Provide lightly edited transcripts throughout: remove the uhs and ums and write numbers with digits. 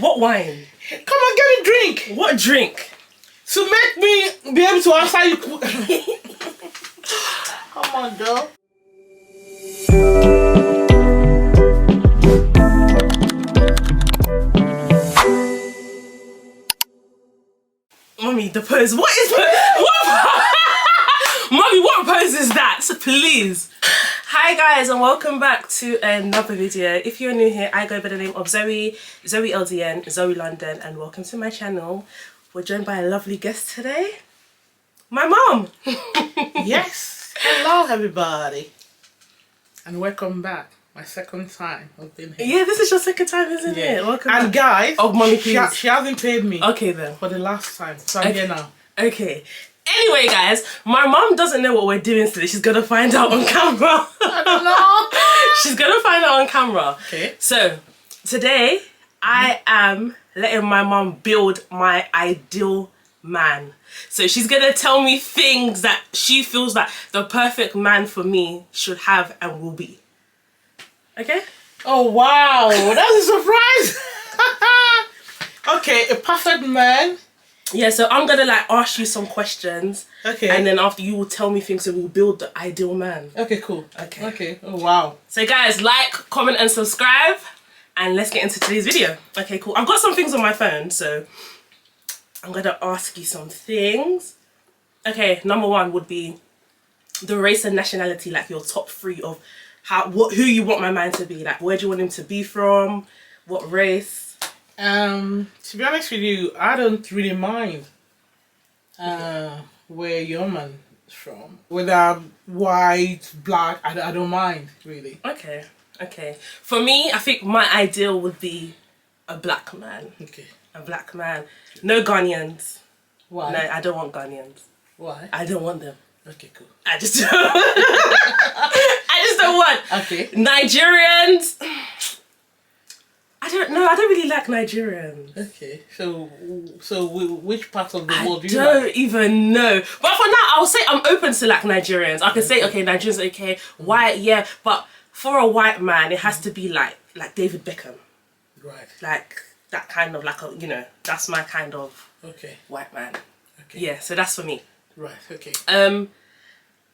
What wine? Come on, get me a drink. What drink? To make me be able to answer you. Come on, girl. Mommy, the pose. What is what? Mommy, what pose is that? So please. Hi guys, and welcome back to another video. If you're new here, I go by the name of Zoe Ldn, Zoe London, and welcome to my channel. We're joined by a lovely guest today, my mom. Yes. Hello, everybody, and welcome back. My second time I've been here. Yeah, this is your second time, isn't it? Welcome and back. guys, oh, mommy, please. She hasn't paid me. Okay then. For the last time, so I'm here now. Okay. Anyway, guys, my mom doesn't know what we're doing today. She's gonna find out on camera. I don't know. She's gonna find out on camera. Okay. So today I am letting my mom build my ideal man. So she's gonna tell me things that she feels like the perfect man for me should have and will be. Okay? Oh wow, that's a surprise. Okay, a perfect man. Yeah, so I'm gonna like ask you some questions. Okay. And then after you will tell me things, so we'll build the ideal man. Okay, cool. Okay. Okay. Oh wow. So guys, like, comment and subscribe, and let's get into today's video. Okay, cool. I've got some things on my phone, so I'm gonna ask you some things. Okay, number one would be the race and nationality, like your top three of who you want my man to be. Like, where do you want him to be from? What race? To be honest with you, I don't really mind where your man is from. Whether white, black, I don't mind really. Okay, okay. For me, I think my ideal would be a black man. Okay. A black man. No Ghanaians. Why? No, I don't want Ghanaians. Why? I don't want them. Okay, cool. I just don't. I just don't want. Okay. Nigerians. I don't know. I don't really like Nigerians. Okay. So which part of the world do you I don't like? even know. But for now, I'll say I'm open to like Nigerians. I can say, okay, Nigerians okay. White, yeah. But for a white man, it has to be like David Beckham. Right. Like that kind of, like a, you know, that's my kind of white man. Okay. Yeah, so that's for me. Right, okay.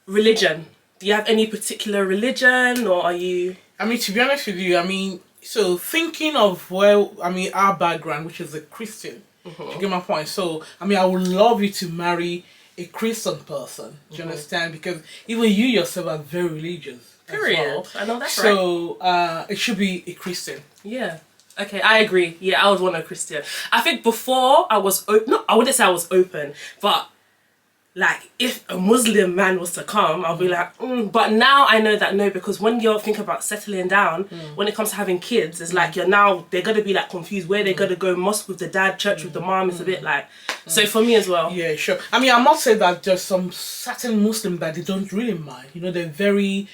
Religion. Do you have any particular religion, or are you... I mean, to be honest with you, I mean, so thinking of our background, which is a Christian, you get my point? So, I mean, I would love you to marry a Christian person, do you understand? Because even you yourself are very religious. Period. Well. I know that's right. So, it should be a Christian. Yeah. Okay, I agree. Yeah, I would want a Christian. I think before I was open, no, I wouldn't say I was open, but like if a Muslim man was to come, I'll be like, but now I know that no, because when you're thinking about settling down, when it comes to having kids, it's like they're gonna be like confused where they're gonna go, mosque with the dad, church with the mom. It's a bit like, so for me as well. Yeah, sure. I mean, I'm not saying that there's some certain Muslims that they don't really mind. You know, they're very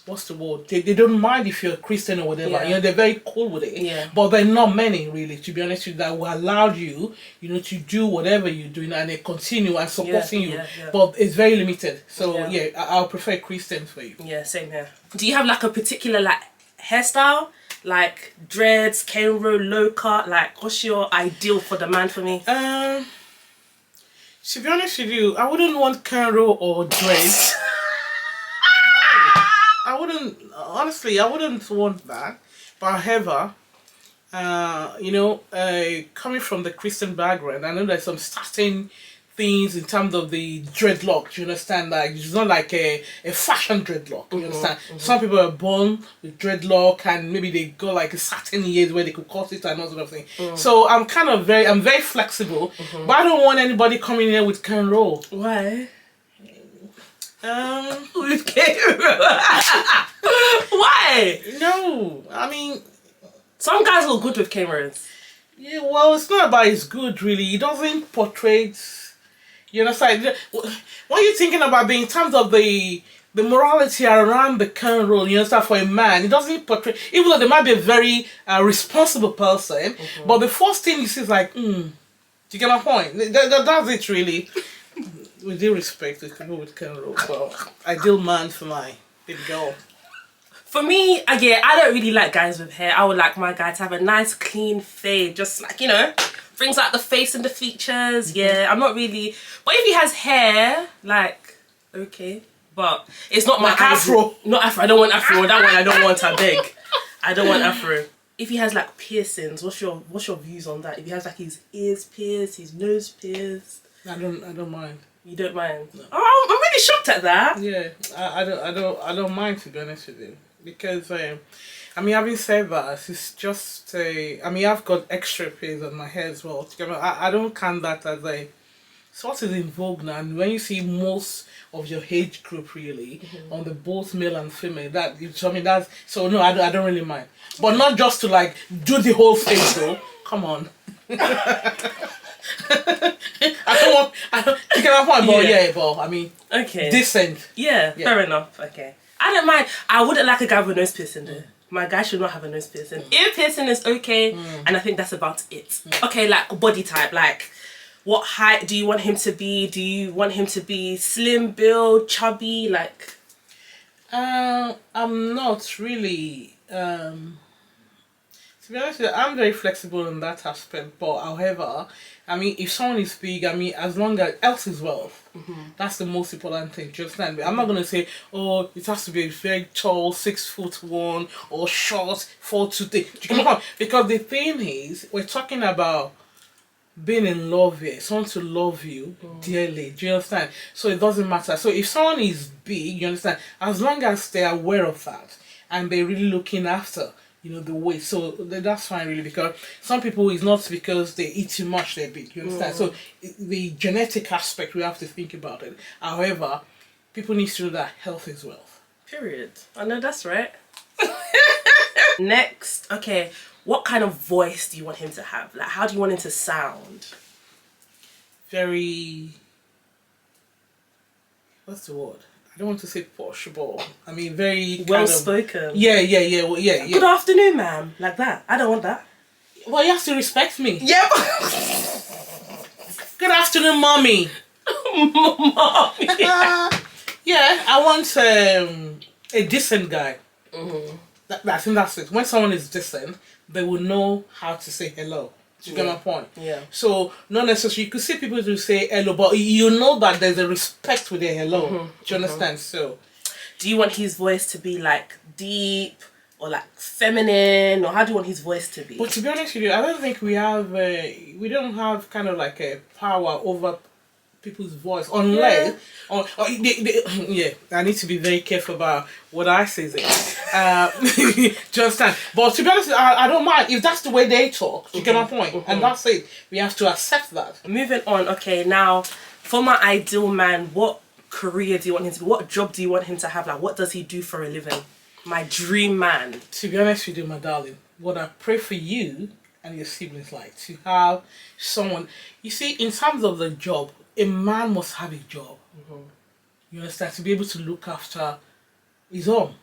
what's the word? They don't mind if you're a Christian or whatever. Yeah. You know, they're very cool with it. Yeah. But there are not many really, to be honest with you, that will allow you, you know, to do whatever you're doing and they continue and supporting you. Yeah, yeah. But it's very limited. So yeah, I'll prefer Christians for you. Yeah, same here. Do you have like a particular like hairstyle? Like dreads, cane row, low cut? Like what's your ideal for the man for me? To be honest with you, I wouldn't want cane row or dreads. I wouldn't, honestly, I wouldn't want that. But however, you know, coming from the Christian background, I know there's some certain things in terms of the dreadlock. You understand? Like it's not like a fashion dreadlock. You understand? Some people are born with dreadlock, and maybe they go like a certain years where they could cut it and all sort of thing. So I'm very flexible, but I don't want anybody coming here with cane row. Why? With cane row. Why? No, I mean, some guys look good with cameras. Yeah, well, it's not about it's good really. It doesn't portray. You understand? What are you thinking about in terms of the morality around the cane row? You understand? For a man, it doesn't portray. Even though they might be a very responsible person, but the first thing you see is like, do you get my point? That's it really. With due respect to people with cane row, but ideal man for my baby girl. For me, again, I don't really like guys with hair. I would like my guy to have a nice clean fade, just like, you know, brings out the face and the features. Yeah, I'm not really, but if he has hair, like, okay, but it's not my afro. Not afro. I don't want afro. That one I don't want. I beg. I don't want afro. If he has like piercings, what's your views on that? If he has like his ears pierced, his nose pierced, I don't mind. You don't mind? No. Oh, I'm really shocked at that. Yeah, I don't mind, to be honest with you, because I mean, having said that, it's just I mean, I've got extra piercings on my hair as well. I don't count that as a sort of in vogue now. And when you see most of your age group really on the both male and female, that I mean that's so no, I don't really mind, but not just to like do the whole face though. Come on. I don't you can have one, but yeah, but I mean, okay, decent. Yeah, fair enough. Okay, I don't mind. I wouldn't like a guy with a nose piercing though. My guy should not have a nose piercing. Ear piercing is okay, and I think that's about it. Okay, like body type, like what height do you want him to be? Do you want him to be slim build, chubby, like? I'm not really. To be honest with you, I'm very flexible in that aspect, but however, I mean, if someone is big, I mean, as long as health is wealth, that's the most important thing. Do you understand me? I'm not going to say, oh, it has to be very tall, 6'1", or short, 4'2". Because the thing is, we're talking about being in love here, someone to love you dearly. Do you understand? So it doesn't matter. So if someone is big, you understand, as long as they're aware of that and they're really looking after, you know, the weight, so that's fine really, because some people it's not because they eat too much they're big, you understand? So the genetic aspect, we have to think about it. However, people need to know that health is wealth. Period. I know that's right. Next, okay, what kind of voice do you want him to have? Like, how do you want him to sound? Very, what's the word? I don't want to say posh, but I mean very well spoken. Yeah. Good afternoon, ma'am. Like that. I don't want that. Well, you have to respect me. Yep. Good afternoon, mommy. Mommy. Yeah, I want a decent guy. I think that's it. When someone is decent, they will know how to say hello. Do you get my point? Yeah. So, not necessarily, you could see people who say hello, but you know that there's a respect with their hello. Do you understand? So, do you want his voice to be like deep or like feminine, or how do you want his voice to be? But to be honest with you, I don't think we don't have kind of like a power over people's voice unless yeah, I need to be very careful about what I say there. Do you understand? But to be honest, I don't mind if that's the way they talk. You get my point? And that's it. We have to accept that. Moving on. Okay, now for my ideal man, what career do you want him to be? What job do you want him to have? Like, what does he do for a living? My dream man. To be honest with you, my darling, what I pray for you and your siblings, like to have someone. You see, in terms of the job, a man must have a job. You understand? To be able to look after his home.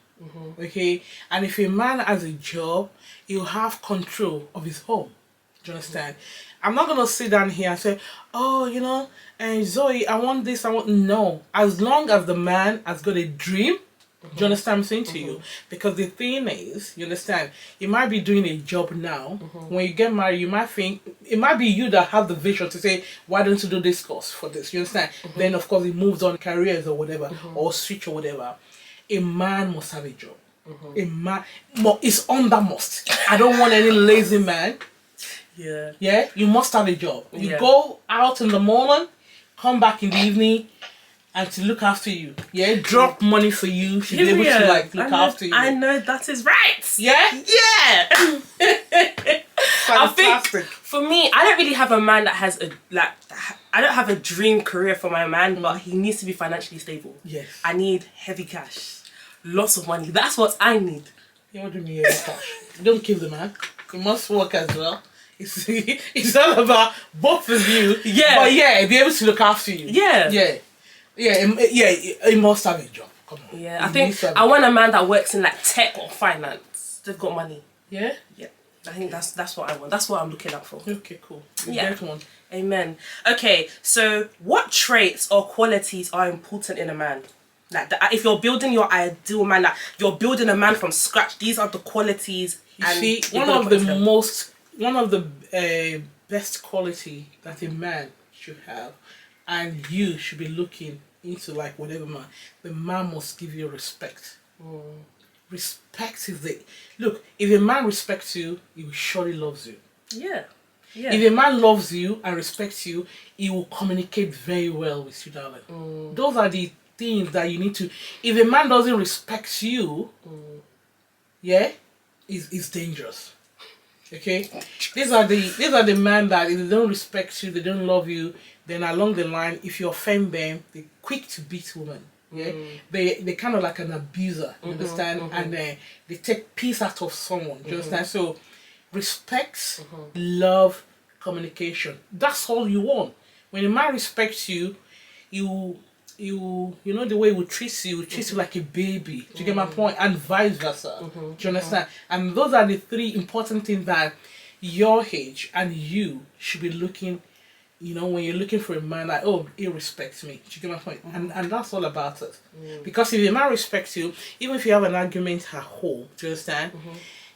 Okay? And if a man has a job, he'll have control of his home. Do you understand? I'm not going to sit down here and say, oh, you know, and Zoe, I want this, I want... No. As long as the man has got a dream, do you understand what I'm saying to you? Because the thing is, you understand, you might be doing a job now. When you get married, you might think, it might be you that have the vision to say, why don't you do this course for this? You understand? Then, of course, it moves on careers or whatever, or switch or whatever. A man must have a job. A man, it's on that must. I don't want any lazy man. Yeah. Yeah? You must have a job. You go out in the morning, come back in the evening, and to look after you. Yeah, drop money for you. Should be able to like look after you. I know that is right. Yeah? Yeah. I think Fantastic. for me, I don't really have a man that has a like. I don't have a dream career for my man, but he needs to be financially stable. Yes. I need heavy cash, lots of money. That's what I need. You want to be heavy cash. Don't kill the man. He must work as well. It's all about both of you. Yeah. But yeah, be able to look after you. Yeah. Yeah, he must have a job. Come on. Yeah, I think I want a man that works in like tech or finance. They've got money. Yeah? Yeah. I think that's what I want. That's what I'm looking out for. Okay, cool. Yeah. Great one. Amen. Okay, so what traits or qualities are important in a man? Like if you're building your ideal man, like you're building a man from scratch, these are the qualities. You see, one of the best quality that a man should have, and you should be looking into, like, whatever man, the man must give you respect. Respect is the look. If a man respects you, he will surely loves you. Yeah. If a man loves you and respects you, he will communicate very well with you, darling. Those are the things that you need to. If a man doesn't respect you, yeah, it's dangerous. Okay, these are the men that if they don't respect you, they don't love you, then along the line, if you offend them, they're quick to beat women. Yeah, they kind of like an abuser. You understand? And they take peace out of someone. Do you understand? So respect, love, communication. That's all you want. When a man respects you, you know the way he will treat you like a baby. Do you get my point? And vice versa. Do you understand? And those are the three important things that your age and you should be looking. You know, when you're looking for a man, like, oh, he respects me. Do you get my point? And that's all about it. Because if a man respects you, even if you have an argument at home, do you understand?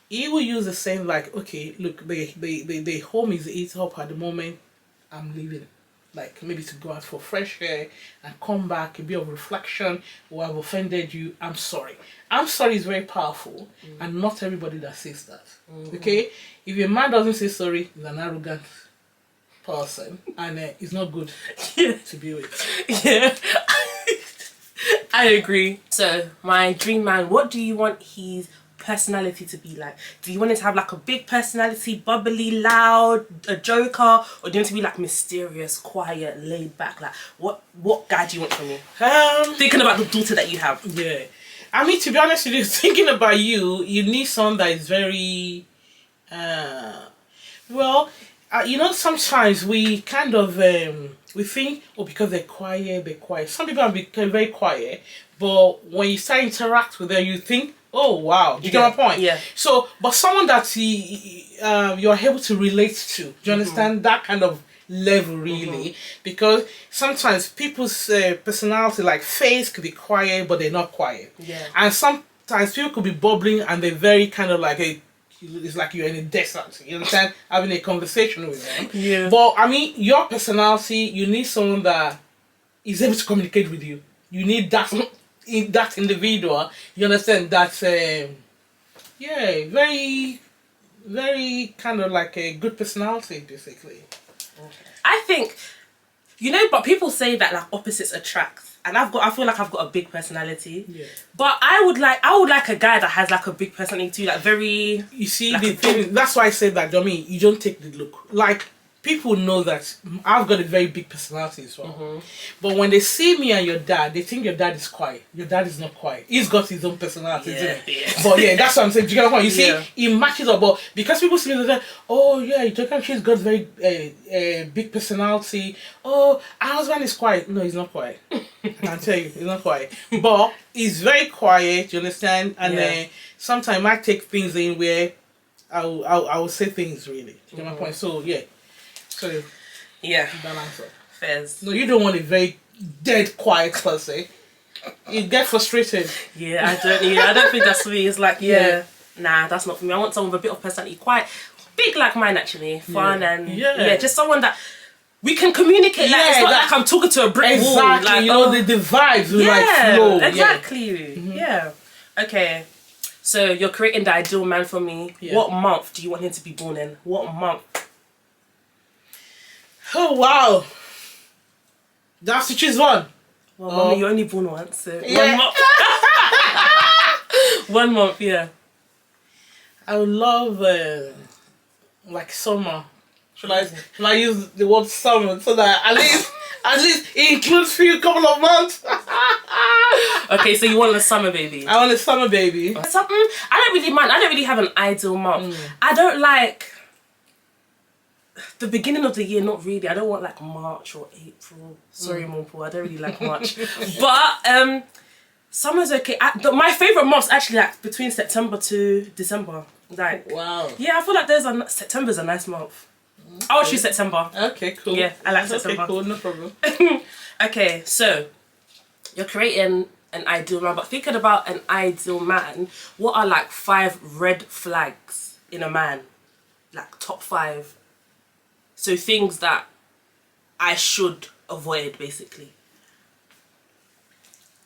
He will use the same, like, okay, look, the home is eat up at the moment. I'm leaving. Like, maybe to go out for fresh air and come back, a bit of reflection. Oh, I've offended you. I'm sorry. I'm sorry is very powerful, and not everybody that says that. Okay? If a man doesn't say sorry, he's an arrogant person, and it's not good to be with. Yeah. I agree. So, my dream man, what do you want his personality to be like? Do you want him to have like a big personality, bubbly, loud, a joker, or do you want him to be like mysterious, quiet, laid back? Like what guy do you want from me? Thinking about the daughter that you have. Yeah. I mean, to be honest with you, thinking about you need someone that is very well, you know, sometimes we kind of we think, oh, because they're quiet. Some people have become very quiet, but when you start interact with them, you think, oh wow, do you get my point? Yeah. So, but someone that you're able to relate to, do you understand that kind of level, really? Because sometimes people's personality, like face, could be quiet, but they're not quiet. Yeah. And sometimes people could be bubbling, and they're very kind of like it's like you're in a desert, you understand? Having a conversation with them. Yeah. But I mean, your personality, you need someone that is able to communicate with you. You need that individual. You understand? That's yeah, very, very kind of like a good personality, basically. I think, you know, but people say that like opposites attract. And I feel like I've got a big personality. Yeah. But I would like a guy that has like a big personality too, like very. You see, like the thing, that's why I said that, Domi, you don't take the look. Like, people know that I've got a very big personality as well. But when they see me and your dad, they think your dad is quiet. Your dad is not quiet. He's got his own personality, isn't it? Yeah. But yeah, that's what I'm saying. Do you get my point? You see, it matches up. But because people see me, they're like, oh yeah, she's got very big personality. Oh, our husband is quiet. No, he's not quiet. I can tell you, he's not quiet. But he's very quiet, you understand? And sometimes I take things in where I will say things, really. Do you get my point? So yeah. So, yeah, that answer. Fairs. No, you don't want a very dead, quiet person. You get frustrated. Yeah, I don't think that's for me. It's like, nah, that's not for me. I want someone with a bit of personality, quite big like mine actually, fun and just someone that we can communicate. Like, it's not like I'm talking to a brick wall. Like, you know, the vibes will like flow. Exactly. Yeah. Okay. So you're creating the ideal man for me. Yeah. What month do you want him to be born in? What month? Oh wow, that's to choose one. Well, Mommy, you're only born once, so 1 month. 1 month, yeah. I would love like summer. Should I use the word summer so that at least it includes for you a couple of months? Okay, so you want a summer baby? I want a summer baby. Something I don't really mind. I don't really have an ideal month. I don't like the beginning of the year, not really. I don't want like March or April. Sorry, Monpo, I don't really like March. But summer's okay. My favourite month's actually like between September to December. Like, wow. Yeah, I feel like September's a nice month. Okay. I'll choose September. Okay, cool. Yeah, I like September. Okay, cool, no problem. Okay, so you're creating an ideal man, but thinking about an ideal man, what are like 5 red flags in a man? Like top 5. So things that I should avoid, basically.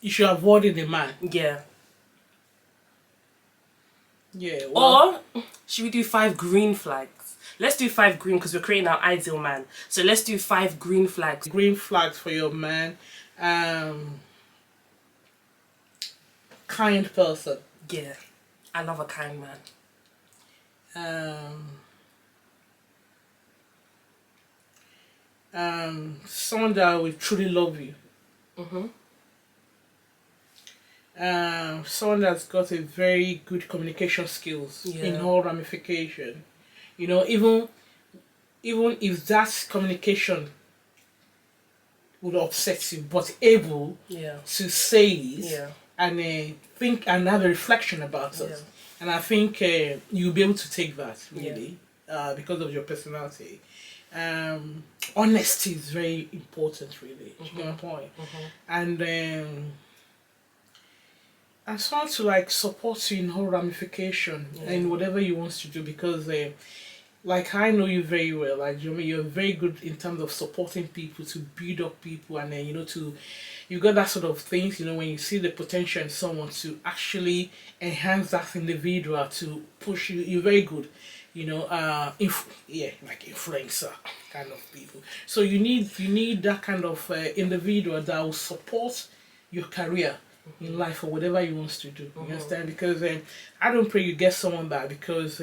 You should avoid it, a man. Yeah. Yeah. Well, Or should we do 5 green flags? Let's do 5 green because we're creating our ideal man. So let's do 5 green flags. green flags for your man. Kind person. Yeah. I love a kind man. Someone that will truly love you. Someone that's got a very good communication skills in all ramification. You know, even if that communication would upset you, but able to say it and think and have a reflection about it. And I think you'll be able to take that really because of your personality. Honesty is very important, really. You know my point. And someone to like support you in whole ramification and whatever you want to do, because like I know you very well, like you're very good in terms of supporting people, to build up people, and then you got that sort of things, when you see the potential in someone to actually enhance that individual, to push you, you're very good, like influencer kind of people. So you need that kind of individual that will support your career in life or whatever you want to do. You understand? Because I don't pray you get someone bad because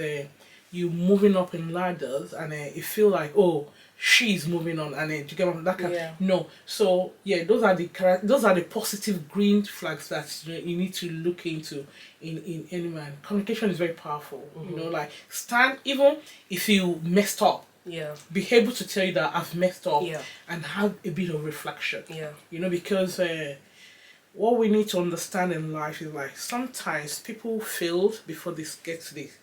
you moving up in ladders and you feel like, oh, she's moving on, and you get that kind no. So those are the positive green flags that you need to look into in any man. Communication is very powerful. Like stand, even if you messed up, be able to tell you that I've messed up, and have a bit of reflection. Because what we need to understand in life is like sometimes people failed before they get to this.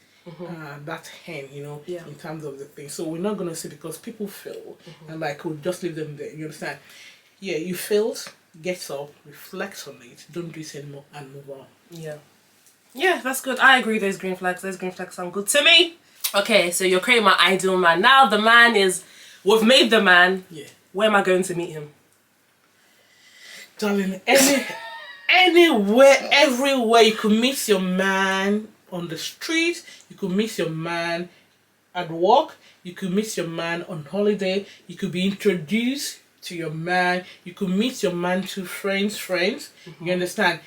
That hen, in terms of the thing. So we're not gonna say because people fail and like we'll just leave them there. You understand? Yeah, you failed, get up, reflect on it, don't do it anymore, and move on. Yeah, that's good. I agree. Those green flags sound good to me. Okay, so you're creating my ideal man. Now the man we've made the man. Where am I going to meet him? Darling, anywhere, everywhere you could meet your man. On the street, you could meet your man at work, you could meet your man on holiday, you could be introduced to your man, you could meet your man to friends, you understand?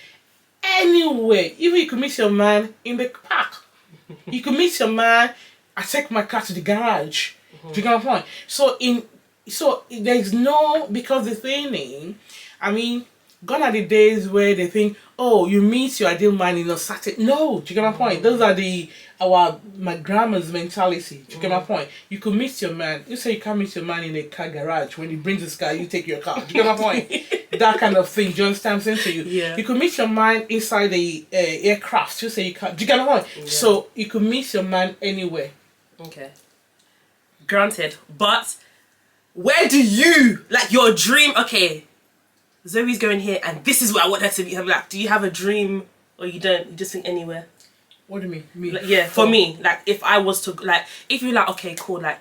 Anywhere, even you could meet your man in the park, you could meet your man, I take my car to the garage, do you get my point? So there's no, because the thing is, I mean, gone are the days where they think, oh, you meet your ideal man in a certain... No, do you get my point? Those are my grandma's mentality. Do you get my point? You could meet your man. You say you can't meet your man in a car garage. When he brings his car, you take your car. Do you get my point? That kind of thing. Do you understand what I'm saying to you? You could meet your man inside the aircraft. You say you can't. Do you get my point? So you could meet your man anywhere. Okay. Granted. But where do you... Like your dream... Okay. Zoe's going here and this is where I want her to be. I'm like, do you have a dream or you don't? You just think anywhere? What do you mean? Me? Like, for me, like if I was to, like, if you're like, okay, cool, like,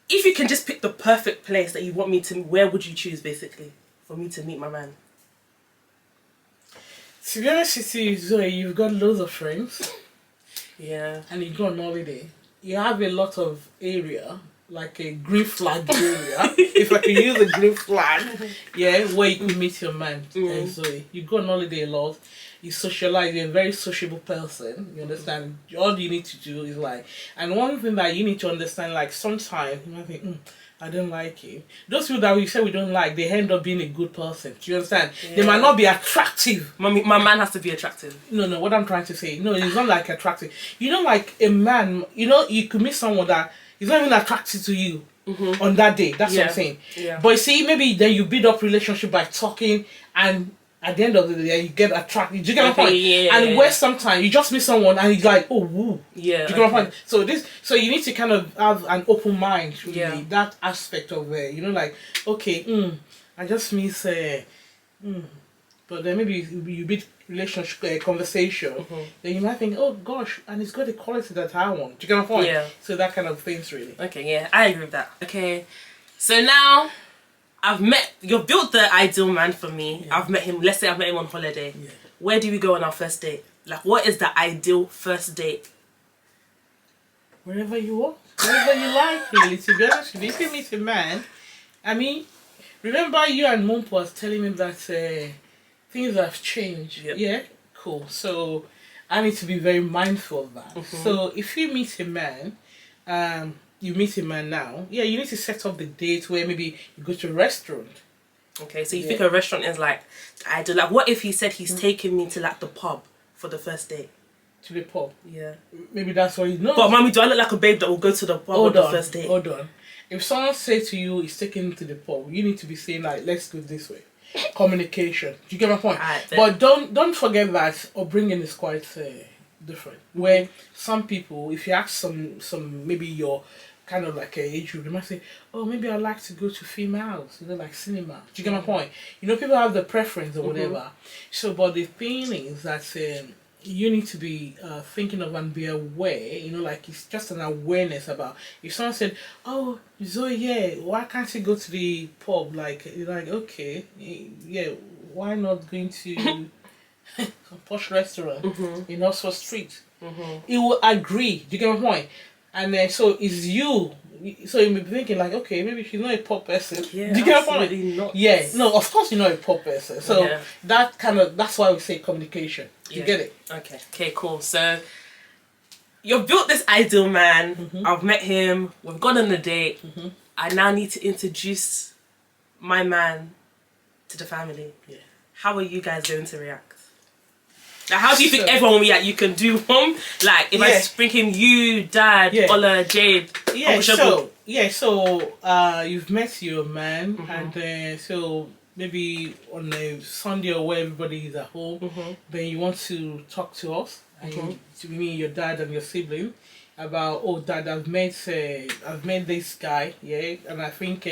if you can just pick the perfect place that you want me to, where would you choose basically for me to meet my man? To be honest with you, Zoe, you've got loads of friends. And you go on holiday. You have a lot of area, like a green flag area, if I can use a green flag, where you can meet your man. Zoe, you go on holiday a lot, you socialize, you're a very sociable person, you understand? All you need to do is like, and one thing that you need to understand, like sometimes you might think, I don't like him. Those people that we say we don't like, they end up being a good person. Do you understand? They might not be attractive. My man has to be attractive. No, what I'm trying to say, no, it's not like attractive. You know, like a man, you could meet someone that is not even attracted to you on that day. That's what I'm saying. But you see, maybe then you build up relationship by talking, and at the end of the day, you get attracted. Do you get my point? And where sometimes you just meet someone and you're like, oh, woo. Do you get my point? So you need to kind of have an open mind, really, that aspect of like, okay, I just miss, but then maybe you build relationship conversation, then you might think, oh gosh, and it's got the quality that I want. Do you get my point? Yeah. So that kind of things really. Okay, yeah, I agree with that. Okay, so now you've built the ideal man for me. Yeah. I've met him, let's say I've met him on holiday. Yeah. Where do we go on our first date? Like, what is the ideal first date? Wherever you want, wherever you like, really. To be honest with you, if you meet a man, I mean, remember you and Mom was telling me that things have changed. Yep. Yeah, cool. So I need to be very mindful of that. So if you meet a man, you meet a man now, yeah, you need to set up the date where maybe you go to a restaurant. Okay, so you think a restaurant is like ideal? Like, what if he said he's taking me to like the pub for the first date? To the pub. Yeah. Maybe that's what he knows. But mommy, do I look like a babe that will go to the pub on the first date? Hold on. If someone says to you, he's taking you to the pub, you need to be saying like, let's go this way. Communication. Do you get my point? But don't forget that upbringing is quite different. Where some people, if you ask some maybe your kind of like age group, they might say, oh, maybe I'd like to go to females, you know, like cinema. Do you get my point? You know, people have the preference or whatever. So, but the thing is that you need to be thinking of and be aware, you know, like it's just an awareness about if someone said, oh, Zoe, yeah, why can't you go to the pub? Like, you're like, okay, yeah, why not going to some posh restaurant in Oxford Street? He will agree. Do you get my point? And then so it's you. So you may be thinking like, okay, maybe she's not a pop person. Yeah, do you get my point? not. Yeah, no, of course you're not a pop person. So that's why we say communication. You get it? Okay, cool. So you've built this ideal man. I've met him. We've gone on a date. I now need to introduce my man to the family. Yeah. How are you guys going to react? Like, how do you think everyone will react? You can do one. Like, if I bring him, you, Dad, Ola, Jade. Yeah. So you've met your man, and so maybe on a Sunday or where everybody is at home, then you want to talk to us, and to me, your dad and your sibling, about, oh, Dad, I've met this guy, yeah, and I think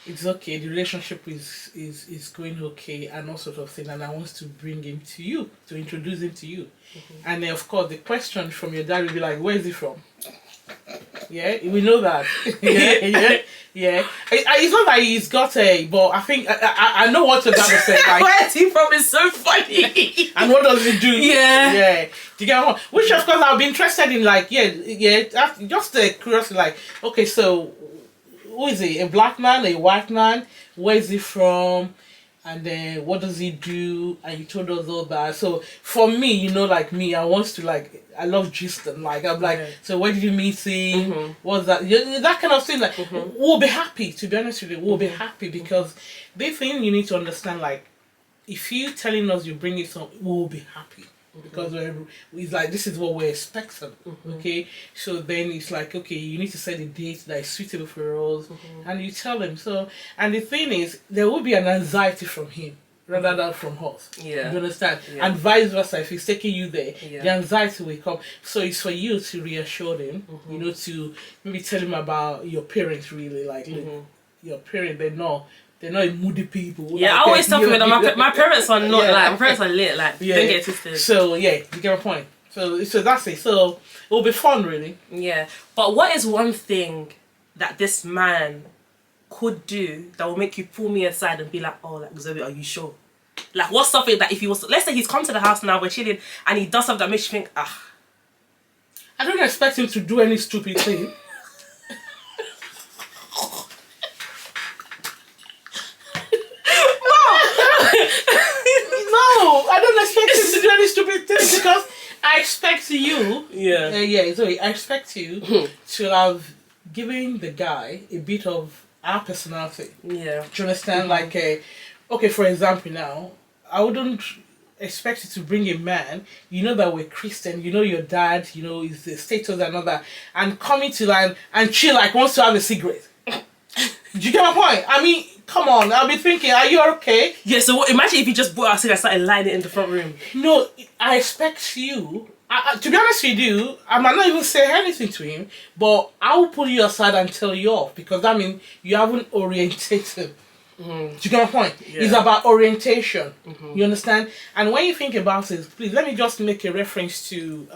it's okay, the relationship is going okay, and all sort of thing, and I want to bring him to you, to introduce him to you. And then, of course, the question from your dad will be like, where is he from? Yeah, we know that. yeah. It's not that he's got but I think I know what your dad will say. Like, where is he from? Is so funny. And what does he do? Yeah. Do you get what? Which of course I'll be interested in. Like, that's just the curiosity. Like, okay, so who is he? A black man, a white man? Where is he from? And then what does he do? And you told us all that. So for me, you know, like me, I want to like, I love gisting. Like, I'm like, so where did you meet him? What's that? That kind of thing. Like, we'll be happy, to be honest with you. We'll be happy because the thing you need to understand, like, if you telling us you bring it some, we'll be happy. Because it's like, this is what we're expecting, okay? So then it's like, okay, you need to set a date that is suitable for us, and you tell them. So, and the thing is, there will be an anxiety from him rather than from us. Yeah. You understand? Yeah. And vice versa, if he's taking you there, the anxiety will come. So it's for you to reassure them, you know, to maybe tell him about your parents, really, like, look, your parents, they're not moody people. Yeah, like, I always tell people that my parents are not like, my parents are lit, like, don't get twisted. So, yeah, you get my point. So that's it. So, it'll be fun, really. Yeah. But what is one thing that this man could do that will make you pull me aside and be like, oh, like, Zoe, are you sure? Like, what's something that if he was, let's say he's come to the house now, we're chilling, and he does something that makes you think, I don't expect him to do any stupid thing. No, I don't expect him to do any stupid things because I expect you. Zoe, I expect you to have given the guy a bit of our personality. Yeah. Do you understand? Like, okay, for example, now I wouldn't expect you to bring a man. You know that we're Christian. You know your dad. You know his status and all that, and coming to land and chill like wants to have a cigarette. Do you get my point? I mean, come on, I'll be thinking, are you okay? Yeah, so imagine if you just brought us in and started lighting it in the front room. No, I expect you, to be honest with you, I might not even say anything to him, but I will pull you aside and tell you off, because that means you haven't orientated Do you get my point? Yeah. It's about orientation. You understand? And when you think about it, please let me just make a reference to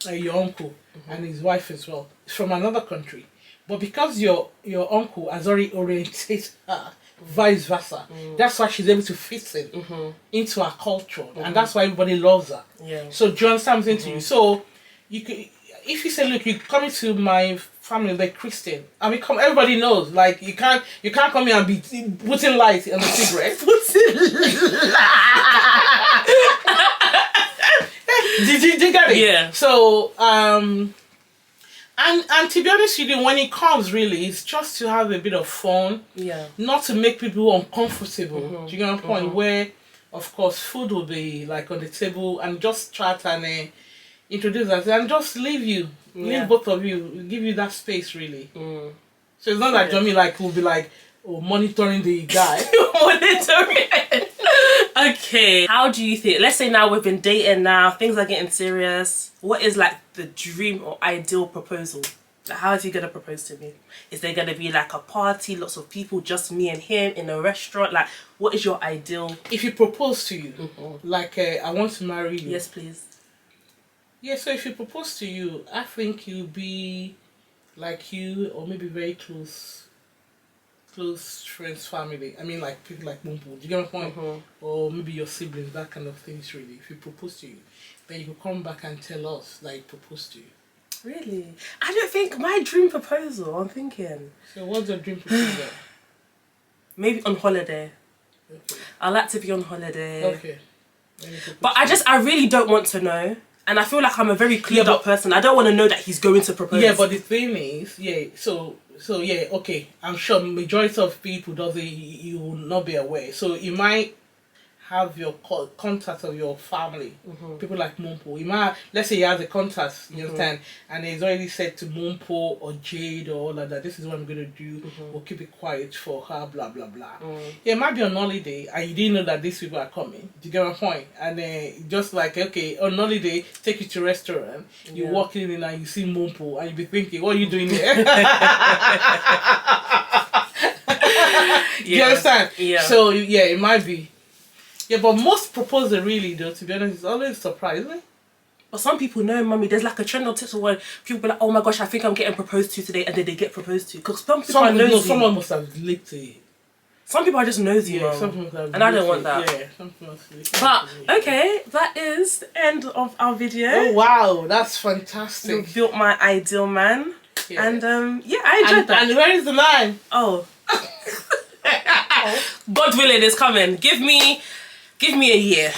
your uncle and his wife as well. It's from another country, but because your uncle has already orientated her, vice versa, that's why she's able to fit in into our culture, and that's why everybody loves her. Yeah. So do you understand what I'm saying to you? So you could, if you say, look, you come into my family, they're Christian. I mean, come, everybody knows. Like you can't come here and be putting light on the cigarette. Did you get it? Yeah. So and to be honest with you, when it comes, really, it's just to have a bit of fun. Yeah. Not to make people uncomfortable. Do you get my point? Where, of course, food will be like on the table and just chat and introduce us and just leave both of you, give you that space, really. So it's not like Johnny will be like monitoring the guy. Monitoring. Okay. How do you think? Let's say now we've been dating now, things are getting serious. What is like the dream or ideal proposal? Like, how is he gonna propose to me? Is there gonna be like a party, lots of people, just me and him in a restaurant? Like, what is your ideal? If he proposed to you, like I want to marry you. Yes, please. Yeah, so if he proposed to you, I think you'll be like you, or maybe very close friends, family. I mean, like people like Mumpo. Do you get my point? Or maybe your siblings, that kind of things. Really, if he proposed to you, then you can come back and tell us that he proposed to you. Really? I don't think my dream proposal. I'm thinking. So what's your dream proposal? Maybe on holiday. Okay. I like to be on holiday. Okay. But I really don't want to know. And I feel like I'm a very clued up person. I don't want to know that he's going to propose. Yeah, but the thing is, so yeah, okay. I'm sure majority of people you will not be aware. So you might have your contact of your family, people like Mumpo. You might, let's say he has a contact, you understand, and he's already said to Mumpo or Jade or all of that, this is what I'm going to do, we'll keep it quiet for her, blah, blah, blah. Yeah, it might be on holiday, and you didn't know that these people are coming. Do you get my point? And just like, okay, on holiday, take you to a restaurant, you walk in and you see Mumpo, and you be thinking, what are you doing here? You understand? Yeah. So, yeah, it might be. Yeah, but most proposal really, though, to be honest, is always surprising. But some people know, mummy, there's like a trend on TikTok where people be like, oh my gosh, I think I'm getting proposed to today, and then they get proposed to. Because some people are nosy. Someone must have licked it. Some people are just nosy, and I don't want that. Yeah, some people must have licked it. But, okay, that is the end of our video. Oh, wow, that's fantastic. You built my ideal man. Yeah. And, yeah, I enjoyed that. And where is the man? Oh. God willing, it's coming. Give me a year.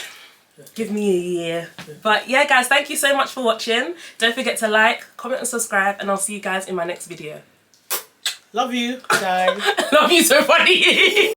Give me a year. But yeah, guys, thank you so much for watching. Don't forget to like, comment and subscribe, and I'll see you guys in my next video. Love you, guys. Love you so funny.